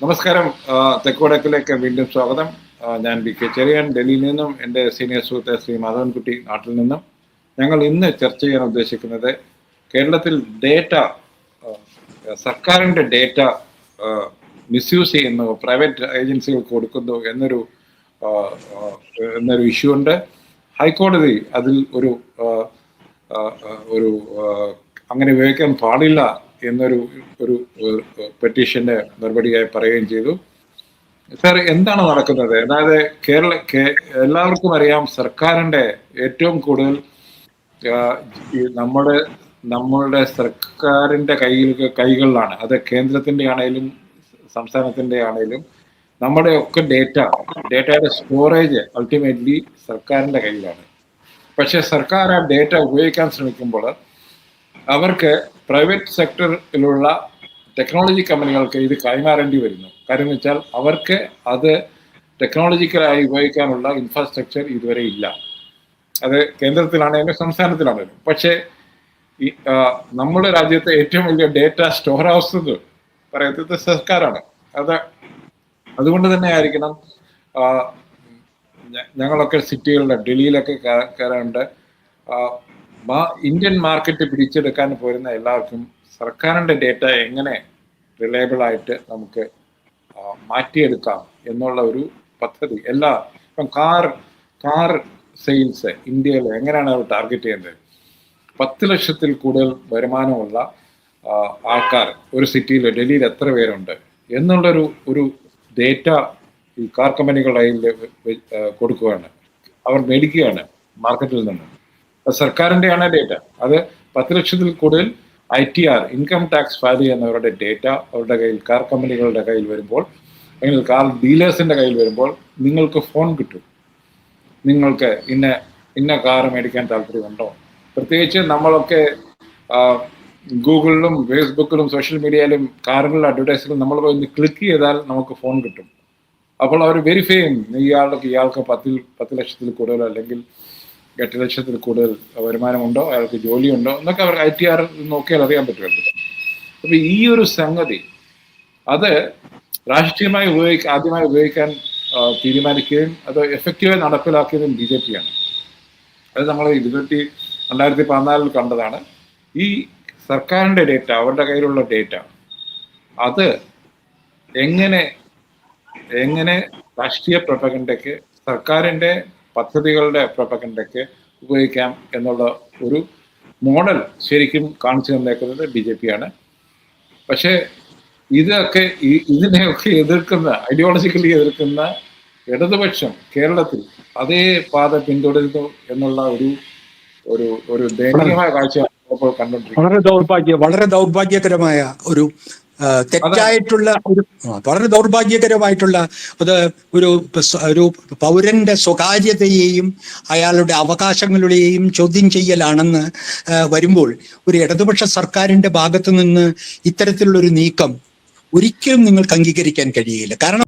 നമസ്കാരം. തെക്കുവടക്കിലേക്ക് വീണ്ടും സ്വാഗതം. ഞാൻ വി കെ ചെറിയാൻ, ഡൽഹിയിൽ നിന്നും എൻ്റെ സീനിയർ സുഹൃത്ത് ശ്രീ മാധവൻകുട്ടി നാട്ടിൽ നിന്നും. ഞങ്ങൾ ഇന്ന് ചർച്ച ചെയ്യാൻ ഉദ്ദേശിക്കുന്നത് കേരളത്തിൽ ഡേറ്റ, സർക്കാരിൻ്റെ ഡേറ്റ മിസ്യൂസ് ചെയ്യുന്നു, പ്രൈവറ്റ് ഏജൻസികൾക്ക് കൊടുക്കുന്നു എന്നൊരു ഇഷ്യൂ ഉണ്ട്. ഹൈക്കോടതി അതിൽ ഒരു അങ്ങനെ ഉപയോഗിക്കാൻ പാടില്ല എന്നൊരു പെറ്റീഷന്റെ മറുപടിയായി പറയുകയും ചെയ്തു. സാർ, എന്താണ് നടക്കുന്നത്? അതായത് എല്ലാവർക്കും അറിയാം, സർക്കാരിന്റെ ഏറ്റവും കൂടുതൽ നമ്മളുടെ സർക്കാരിന്റെ കൈകളിലാണ്. അത് കേന്ദ്രത്തിന്റെ ആണെങ്കിലും സംസ്ഥാനത്തിന്റെ ആണെങ്കിലും നമ്മുടെ ഒക്കെ ഡേറ്റയുടെ സ്റ്റോറേജ് അൾട്ടിമേറ്റ്ലി സർക്കാരിന്റെ കയ്യിലാണ്. പക്ഷെ സർക്കാർ ആ ഡേറ്റ ഉപയോഗിക്കാൻ ശ്രമിക്കുമ്പോൾ അവർക്ക് പ്രൈവറ്റ് സെക്ടറിലുള്ള ടെക്നോളജി കമ്പനികൾക്ക് ഇത് കൈമാറേണ്ടി വരുന്നു. കാര്യം എന്ന് വെച്ചാൽ അവർക്ക് അത് ടെക്നോളജിക്കലായി ഉപയോഗിക്കാനുള്ള ഇൻഫ്രാസ്ട്രക്ചർ ഇതുവരെ ഇല്ല. അത് കേന്ദ്രത്തിലാണെങ്കിലും സംസ്ഥാനത്തിലാണെങ്കിലും. പക്ഷേ നമ്മുടെ രാജ്യത്തെ ഏറ്റവും വലിയ ഡേറ്റ സ്റ്റോർ ഹൗസ് എന്ന് പറയുന്നത് സർക്കാരാണ്. അതുകൊണ്ട് തന്നെ ആയിരിക്കണം ഞങ്ങളൊക്കെ സിറ്റികളുടെ ഡൽഹിയിലൊക്കെ കയറാറുണ്ട്. ഇന്ത്യൻ മാർക്കറ്റ് പിടിച്ചെടുക്കാൻ പോരുന്ന എല്ലാവർക്കും സർക്കാരിൻ്റെ ഡേറ്റ എങ്ങനെ റിലയബിൾ ആയിട്ട് നമുക്ക് മാറ്റിയെടുക്കാം എന്നുള്ള ഒരു പദ്ധതി ഇപ്പം കാർ സെയിൽസ് ഇന്ത്യയിൽ എങ്ങനെയാണ് അവർ ടാർഗറ്റ് ചെയ്യുന്നത്? 10 ലക്ഷത്തിൽ കൂടുതൽ വരുമാനമുള്ള ആൾക്കാർ ഒരു സിറ്റിയിൽ, ഡൽഹിയിൽ എത്ര പേരുണ്ട് എന്നുള്ളൊരു ഡേറ്റ ഈ കാർ കമ്പനികളുടെ കയ്യിൽ കൊടുക്കുകയാണ്. അവർ മേടിക്കുകയാണ് മാർക്കറ്റിൽ നിന്ന്. സർക്കാരിൻ്റെയാണ് ഡേറ്റ. അത് 10 ലക്ഷത്തിൽ കൂടുതൽ ITR, ഇൻകം ടാക്സ് ഫയൽ ചെയ്യുന്നവരുടെ ഡേറ്റ അവരുടെ കയ്യിൽ, കാർ കമ്പനികളുടെ കയ്യിൽ വരുമ്പോൾ, അല്ലെങ്കിൽ കാർ ഡീലേഴ്സിന്റെ കയ്യിൽ വരുമ്പോൾ നിങ്ങൾക്ക് ഫോൺ കിട്ടും. നിങ്ങൾക്ക് ഇന്ന കാർ മേടിക്കാൻ താല്പര്യമുണ്ടോ? പ്രത്യേകിച്ച് നമ്മളൊക്കെ ഗൂഗിളിലും ഫേസ്ബുക്കിലും സോഷ്യൽ മീഡിയയിലും കാറുകളുടെ അഡ്വർടൈസിലും നമ്മൾ പോയി ക്ലിക്ക് ചെയ്താൽ നമുക്ക് ഫോൺ കിട്ടും. അപ്പോൾ അവർ വെരിഫൈ ചെയ്യും ഇയാൾക്ക് 10 ലക്ഷത്തിൽ കൂടുതൽ അല്ലെങ്കിൽ 8 ലക്ഷത്തിൽ കൂടുതൽ വരുമാനമുണ്ടോ, അയാൾക്ക് ജോലിയുണ്ടോ എന്നൊക്കെ അവർക്ക് ITR നോക്കിയാൽ അറിയാൻ പറ്റുമല്ലോ. അപ്പൊ ഈ ഒരു സംഗതി അത് രാഷ്ട്രീയമായി ആദ്യമായി ഉപയോഗിക്കാൻ തീരുമാനിക്കുകയും അത് എഫക്റ്റീവായി നടപ്പിലാക്കിയതും BJP ആണ്. അത് നമ്മൾ 2014 കണ്ടതാണ്. ഈ സർക്കാരിൻ്റെ ഡേറ്റ, അവരുടെ കയ്യിലുള്ള ഡേറ്റ, അത് എങ്ങനെ രാഷ്ട്രീയ പ്രൊപ്പഗൻഡയ്ക്ക്, സർക്കാരിൻ്റെ പദ്ധതികളുടെ പ്രൊപ്പഗൻഡയ്ക്ക് ഉപയോഗിക്കാം എന്നുള്ള ഒരു മോഡൽ ശരിക്കും കാണിച്ചു തന്നേക്കുന്നത് BJP ആണ്. പക്ഷേ ഇതിനെയൊക്കെ ഐഡിയോളജിക്കലി എതിർക്കുന്ന ഇടതുപക്ഷം കേരളത്തിൽ അതേ പാത പിന്തുടരുന്നു എന്നുള്ള ഒരു ദയനീയമായ കാഴ്ച ഇപ്പോൾ കണ്ടുകൊണ്ടിരിക്കുന്നത്. വളരെ ദൗർഭാഗ്യകരമായ വളരെ ദൗർഭാഗ്യകരമായിട്ടുള്ള ഒരു പൗരന്റെ സ്വകാര്യതയെയും അയാളുടെ അവകാശങ്ങളുടെയും ചോദ്യം ചെയ്യലാണെന്ന് വരുമ്പോൾ ഒരു ഇടതുപക്ഷ സർക്കാരിന്റെ ഭാഗത്തു നിന്ന് ഇത്തരത്തിലുള്ളൊരു നീക്കം ഒരിക്കലും നിങ്ങൾക്ക് അംഗീകരിക്കാൻ കഴിയില്ല. കാരണം